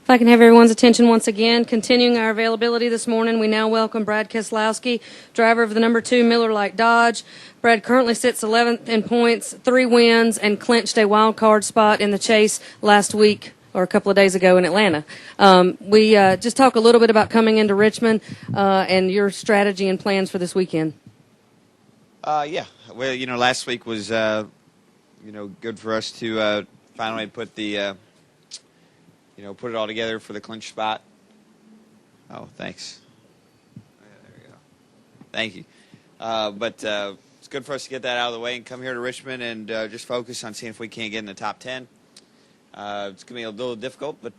If I can have everyone's attention once again, continuing our availability this morning, we now welcome Brad Keselowski, driver of the number 2 Miller Lite Dodge. Brad currently sits 11th in points, 3 wins, and clinched a wild card spot in the chase last week or a couple of days ago in Atlanta. We just talk a little bit about coming into Richmond and your strategy and plans for this weekend. Yeah, well, last week was, good for us to finally put the put it all together for the clinch spot. Oh, thanks. Yeah, there you go. Thank you. But it's good for us to get that out of the way and come here to Richmond and just focus on seeing if we can't get in the top 10. It's going to be a little difficult, but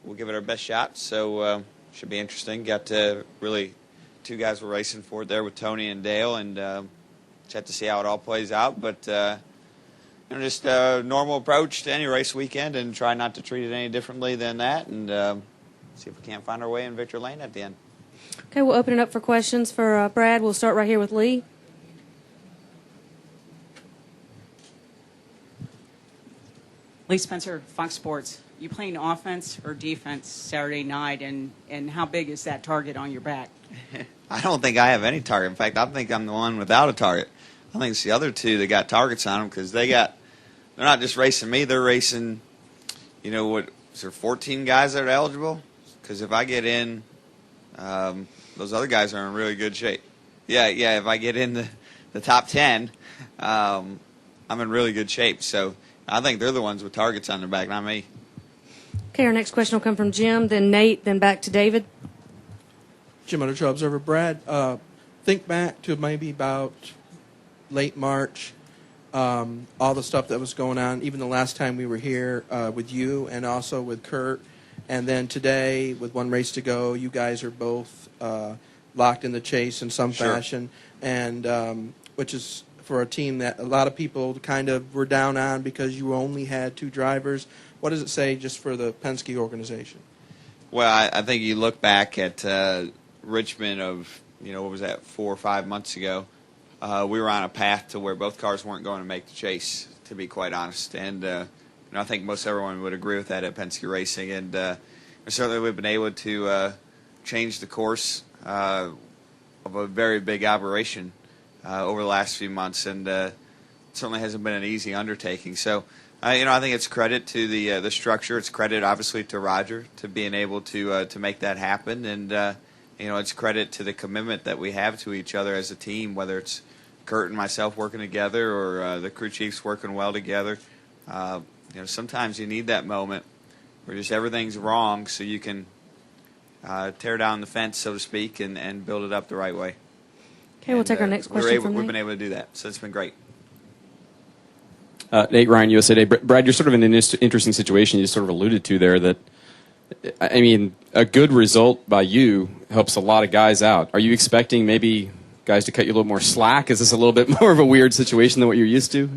we'll give it our best shot. So should be interesting. Got really 2 guys we're racing for it there with Tony and Dale, and just have to see how it all plays out. But just a normal approach to any race weekend and try not to treat it any differently than that, and see if we can't find our way in victory lane at the end. Okay, we'll open it up for questions for Brad. We'll start right here with Lee. Lee Spencer, Fox Sports. You playing offense or defense Saturday night, and how big is that target on your back? I don't think I have any target. In fact, I think I'm the one without a target. I think it's the other 2 that got targets on them because they're not just racing me, they're racing, what, is there 14 guys that are eligible? Because if I get in, those other guys are in really good shape. Yeah, if I get in the top 10, I'm in really good shape. So I think they're the ones with targets on their back, not me. Okay, our next question will come from Jim, then Nate, then back to David. Jim, Motor Show Observer. Brad, think back to maybe about late March, all the stuff that was going on, even the last time we were here with you and also with Kurt. And then today, with 1 race to go, you guys are both locked in the chase in some fashion, and which is for a team that a lot of people kind of were down on because you only had 2 drivers. What does it say just for the Penske organization? Well, I think you look back at Richmond of, what was that, 4 or 5 months ago. We were on a path to where both cars weren't going to make the chase, to be quite honest. And I think most everyone would agree with that at Penske Racing. And certainly we've been able to change the course of a very big operation over the last few months. And it certainly hasn't been an easy undertaking. So, I think it's credit to the structure. It's credit, obviously, to Roger to being able to make that happen. And, it's credit to the commitment that we have to each other as a team, whether it's Kurt and myself working together or the crew chiefs working well together. Sometimes you need that moment where just everything's wrong so you can tear down the fence, so to speak, and build it up the right way. Okay, we'll take our next question from Nate. We've been able to do that, so it's been great. Nate Ryan, USA Today. Brad, you're sort of in an interesting situation you sort of alluded to there that, I mean, a good result by you helps a lot of guys out. Are you expecting maybe guys to cut you a little more slack? Is this a little bit more of a weird situation than what you're used to?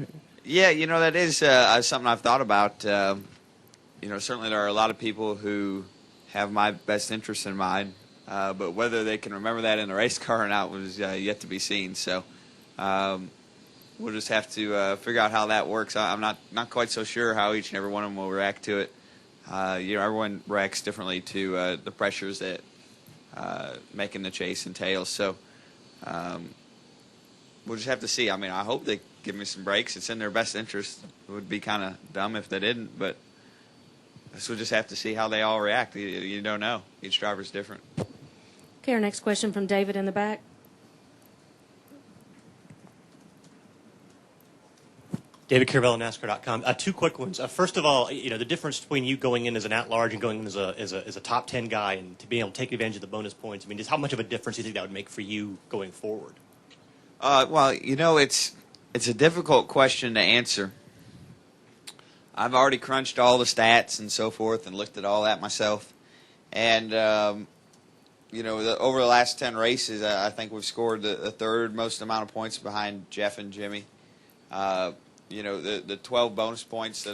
Yeah, that is something I've thought about. Certainly there are a lot of people who have my best interests in mind, but whether they can remember that in the race car or not was yet to be seen. So we'll just have to figure out how that works. I'm not quite so sure how each and every one of them will react to it. Everyone reacts differently to the pressures that making the chase entails. So we'll just have to see. I mean, I hope they give me some breaks. It's in their best interest. It would be kind of dumb if they didn't, but we'll just have to see how they all react. You don't know. Each driver's different. Okay, our next question from David in the back. David Carabello, NASCAR.com. 2 quick ones. First of all, the difference between you going in as an at-large and going in as a top 10 guy and to be able to take advantage of the bonus points. I mean, just how much of a difference do you think that would make for you going forward? Well, it's a difficult question to answer. I've already crunched all the stats and so forth and looked at all that myself. And, over the last 10 races, I think we've scored the 3rd most amount of points behind Jeff and Jimmy. The 12 bonus points that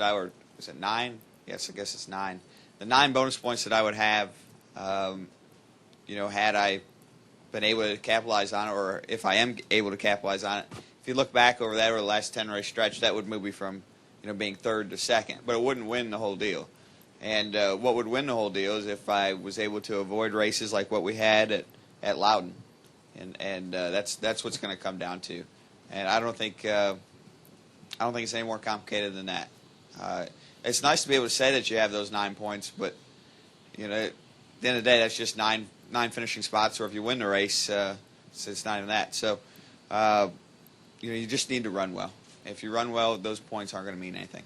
was it 9? Yes, I guess it's 9. The 9 bonus points that I would have, had I been able to capitalize on it, or if I am able to capitalize on it, if you look back over the last 10 race stretch, that would move me from, being 3rd to 2nd, but it wouldn't win the whole deal. And what would win the whole deal is if I was able to avoid races like what we had at Loudon, and that's what's going to come down to. And I don't think it's any more complicated than that. It's nice to be able to say that you have those 9 points, but at the end of the day, that's just nine finishing spots. Or if you win the race, it's not even that. So you just need to run well. If you run well, those points aren't going to mean anything.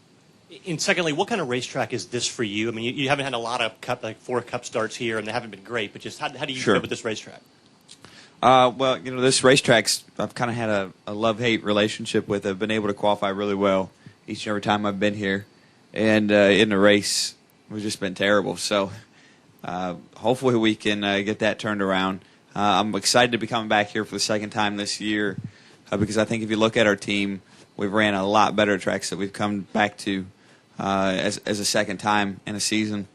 And secondly, what kind of racetrack is this for you? I mean, you haven't had a lot of 4 Cup starts here, and they haven't been great. But just how do you feel with this racetrack? Well, this racetrack's I've kind of had a love-hate relationship with. I've been able to qualify really well each and every time I've been here, and in the race, we've just been terrible. So hopefully we can get that turned around. I'm excited to be coming back here for the second time this year because I think if you look at our team, we've ran a lot better tracks that we've come back to as a second time in a season,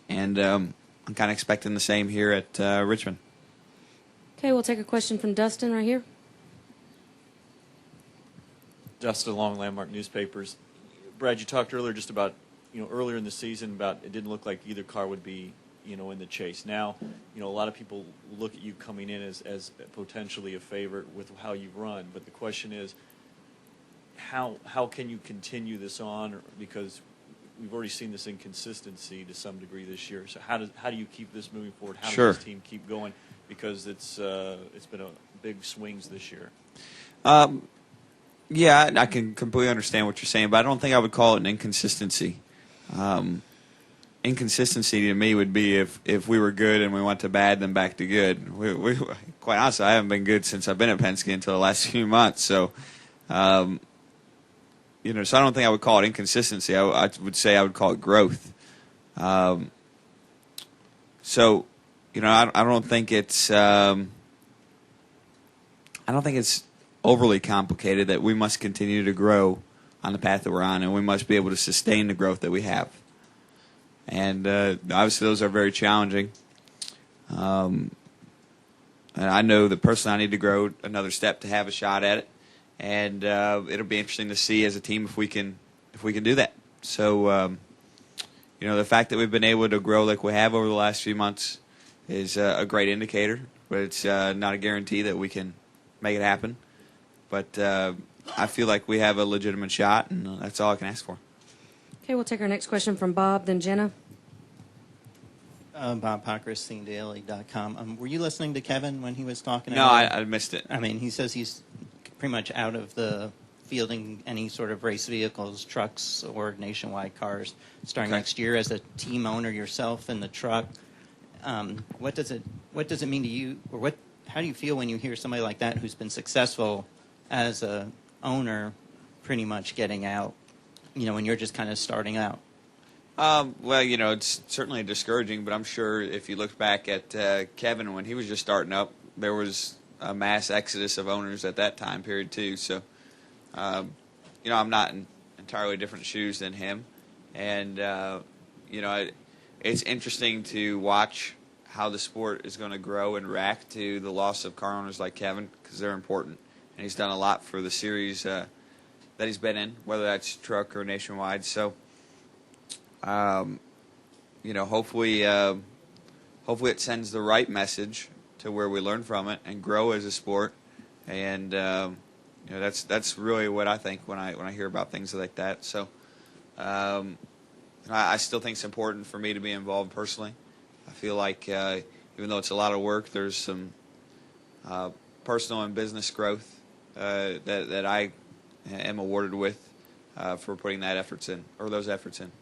and I'm kind of expecting the same here at Richmond. Okay, we'll take a question from Dustin right here. Dustin Long, Landmark Newspapers. Brad, you talked earlier just about, earlier in the season about it didn't look like either car would be, in the chase. Now, a lot of people look at you coming in as potentially a favorite with how you run. But the question is, how can you continue this on? Because we've already seen this inconsistency to some degree this year. So how do you keep this moving forward? How Sure. does this team keep going? Because it's been a big swings this year. Yeah, I can completely understand what you're saying, but I don't think I would call it an inconsistency. Inconsistency to me would be if we were good and we went to bad, then back to good. We quite honestly, I haven't been good since I've been at Penske until the last few months. So, so I don't think I would call it inconsistency. I would say I would call it growth. So, I don't think it's overly complicated that we must continue to grow on the path that we're on, and we must be able to sustain the growth that we have. And obviously those are very challenging. And I know that personally I need to grow another step to have a shot at it. And it'll be interesting to see as a team if we can do that. So, the fact that we've been able to grow like we have over the last few months is a great indicator, but it's not a guarantee that we can make it happen. But I feel like we have a legitimate shot, and that's all I can ask for. Okay, we'll take our next question from Bob, then Jenna. Bob Pockris, SceneDaily.com. Were you listening to Kevin when he was talking? No, I missed it. I mean, he says he's pretty much out of the fielding any sort of race vehicles, trucks, or nationwide cars starting next year. As a team owner yourself in the truck, what does it mean to you, or how do you feel when you hear somebody like that who's been successful as a owner pretty much getting out, when you're just kind of starting out? Well, it's certainly discouraging, but I'm sure if you look back at Kevin when he was just starting up, there was a mass exodus of owners at that time period too. So, I'm not in entirely different shoes than him, and it's interesting to watch how the sport is going to grow and react to the loss of car owners like Kevin, because they're important, and he's done a lot for the series that he's been in, whether that's truck or nationwide. So, hopefully it sends the right message to where we learn from it and grow as a sport. And that's really what I think when I hear about things like that. So, I still think it's important for me to be involved personally. I feel like even though it's a lot of work, there's some personal and business growth that I am awarded with for putting those efforts in.